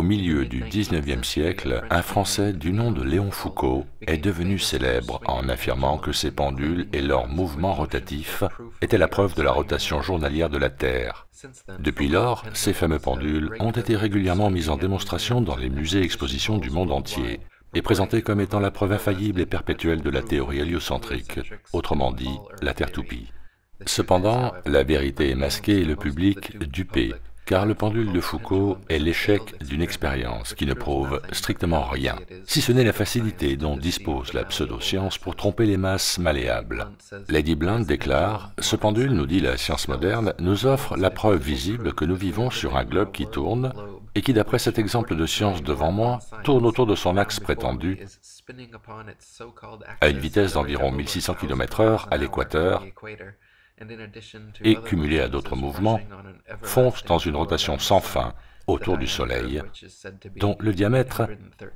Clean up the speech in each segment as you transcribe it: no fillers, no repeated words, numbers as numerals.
milieu du XIXe siècle, un Français du nom de Léon Foucault est devenu célèbre en affirmant que ces pendules et leurs mouvements rotatifs étaient la preuve de la rotation journalière de la Terre. Depuis lors, ces fameux pendules ont été régulièrement mis en démonstration dans les musées et expositions du monde entier et présentés comme étant la preuve infaillible et perpétuelle de la théorie héliocentrique, autrement dit, la Terre toupie. Cependant, la vérité est masquée et le public dupé, car le pendule de Foucault est l'échec d'une expérience qui ne prouve strictement rien, si ce n'est la facilité dont dispose la pseudo-science pour tromper les masses malléables. Lady Blunt déclare « Ce pendule, nous dit la science moderne, nous offre la preuve visible que nous vivons sur un globe qui tourne, et qui, d'après cet exemple de science devant moi, tourne autour de son axe prétendu à une vitesse d'environ 1600 km/h à l'équateur, et, cumulé à d'autres mouvements, fonce dans une rotation sans fin autour du Soleil, dont le diamètre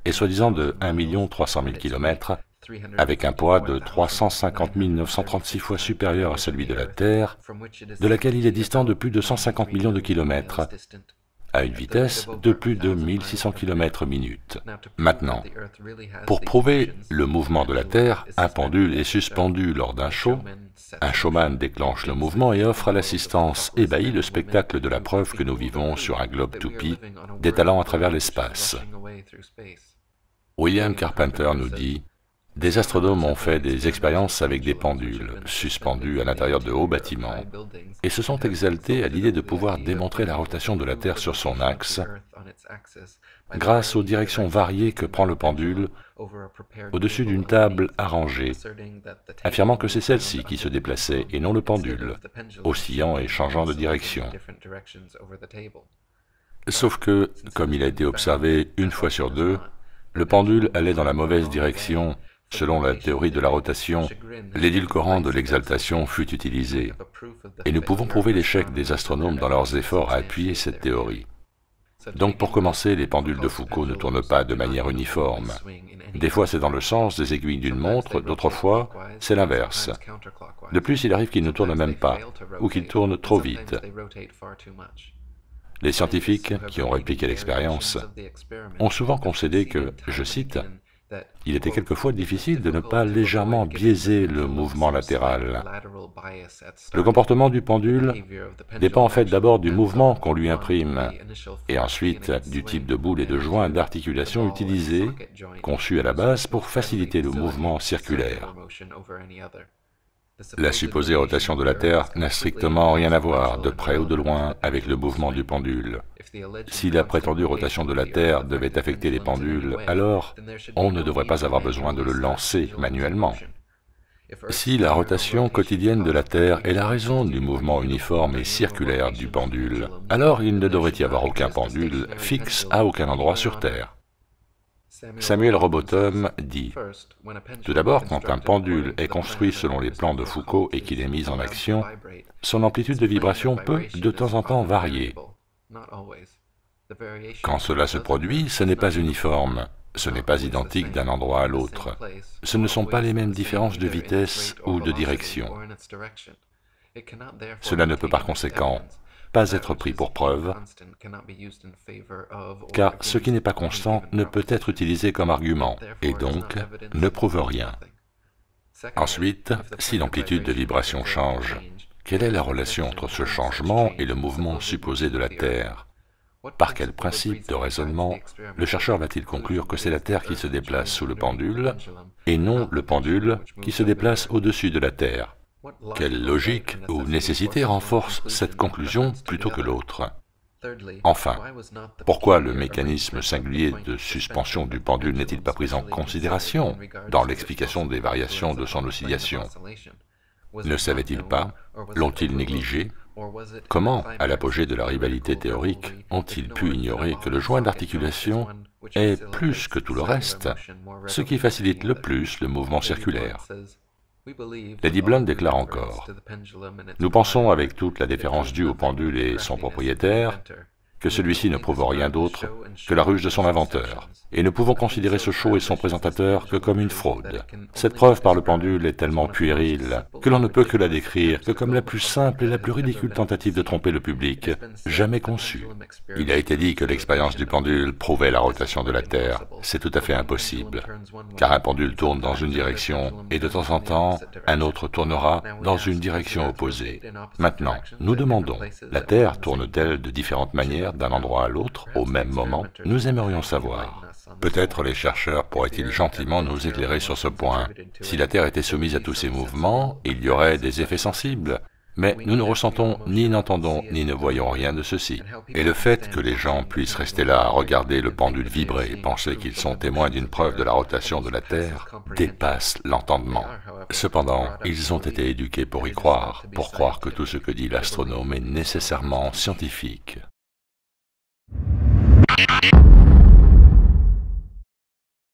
est soi-disant de 1 300 000 km, avec un poids de 350 936 fois supérieur à celui de la Terre, de laquelle il est distant de plus de 150 millions de kilomètres, à une vitesse de plus de 1600 km/min. Maintenant, pour prouver le mouvement de la Terre, un pendule est suspendu lors d'un show, un showman déclenche le mouvement et offre à l'assistance ébahie le spectacle de la preuve que nous vivons sur un globe toupie, détalant à travers l'espace. William Carpenter nous dit « Des astronomes ont fait des expériences avec des pendules, suspendus à l'intérieur de hauts bâtiments, et se sont exaltés à l'idée de pouvoir démontrer la rotation de la Terre sur son axe, grâce aux directions variées que prend le pendule au-dessus d'une table arrangée, affirmant que c'est celle-ci qui se déplaçait et non le pendule, oscillant et changeant de direction. Sauf que, comme il a été observé une fois sur deux, le pendule allait dans la mauvaise direction. Selon la théorie de la rotation, l'édulcorant de l'exaltation fut utilisé, et nous pouvons prouver l'échec des astronomes dans leurs efforts à appuyer cette théorie. Donc pour commencer, les pendules de Foucault ne tournent pas de manière uniforme. Des fois c'est dans le sens des aiguilles d'une montre, d'autres fois c'est l'inverse. De plus, il arrive qu'ils ne tournent même pas, ou qu'ils tournent trop vite. Les scientifiques, qui ont répliqué l'expérience, ont souvent concédé que, je cite, « Il était quelquefois difficile de ne pas légèrement biaiser le mouvement latéral. Le comportement du pendule dépend en fait d'abord du mouvement qu'on lui imprime, et ensuite du type de boule et de joint d'articulation utilisés, conçus à la base pour faciliter le mouvement circulaire. La supposée rotation de la Terre n'a strictement rien à voir, de près ou de loin, avec le mouvement du pendule. Si la prétendue rotation de la Terre devait affecter les pendules, alors on ne devrait pas avoir besoin de le lancer manuellement. Si la rotation quotidienne de la Terre est la raison du mouvement uniforme et circulaire du pendule, alors il ne devrait y avoir aucun pendule fixe à aucun endroit sur Terre. Samuel Robotham dit « Tout d'abord, quand un pendule est construit selon les plans de Foucault et qu'il est mis en action, son amplitude de vibration peut de temps en temps varier. Quand cela se produit, ce n'est pas uniforme, ce n'est pas identique d'un endroit à l'autre, ce ne sont pas les mêmes différences de vitesse ou de direction. Cela ne peut par conséquent pas être pris pour preuve, car ce qui n'est pas constant ne peut être utilisé comme argument, et donc ne prouve rien. Ensuite, si l'amplitude de vibration change, quelle est la relation entre ce changement et le mouvement supposé de la Terre? Par quel principe de raisonnement le chercheur va-t-il conclure que c'est la Terre qui se déplace sous le pendule, et non le pendule qui se déplace au-dessus de la Terre? Quelle logique ou nécessité renforce cette conclusion plutôt que l'autre? Enfin, pourquoi le mécanisme singulier de suspension du pendule n'est-il pas pris en considération dans l'explication des variations de son oscillation? Ne savaient-ils pas? L'ont-ils négligé? Comment, à l'apogée de la rivalité théorique, ont-ils pu ignorer que le joint d'articulation est, plus que tout le reste, ce qui facilite le plus le mouvement circulaire? Lady Blunt déclare encore « Nous pensons, avec toute la déférence due au pendule et son propriétaire, que celui-ci ne prouve rien d'autre que la ruse de son inventeur, et ne pouvons considérer ce show et son présentateur que comme une fraude. Cette preuve par le pendule est tellement puérile que l'on ne peut que la décrire que comme la plus simple et la plus ridicule tentative de tromper le public jamais conçue. Il a été dit que l'expérience du pendule prouvait la rotation de la Terre. C'est tout à fait impossible, car un pendule tourne dans une direction et de temps en temps, un autre tournera dans une direction opposée. Maintenant, nous demandons, la Terre tourne-t-elle de différentes manières d'un endroit à l'autre au même moment? Nous aimerions savoir. Peut-être les chercheurs pourraient-ils gentiment nous éclairer sur ce point. Si la Terre était soumise à tous ces mouvements, il y aurait des effets sensibles. Mais nous ne ressentons, ni n'entendons, ni ne voyons rien de ceci. Et le fait que les gens puissent rester là à regarder le pendule vibrer et penser qu'ils sont témoins d'une preuve de la rotation de la Terre dépasse l'entendement. Cependant, ils ont été éduqués pour y croire, pour croire que tout ce que dit l'astronome est nécessairement scientifique.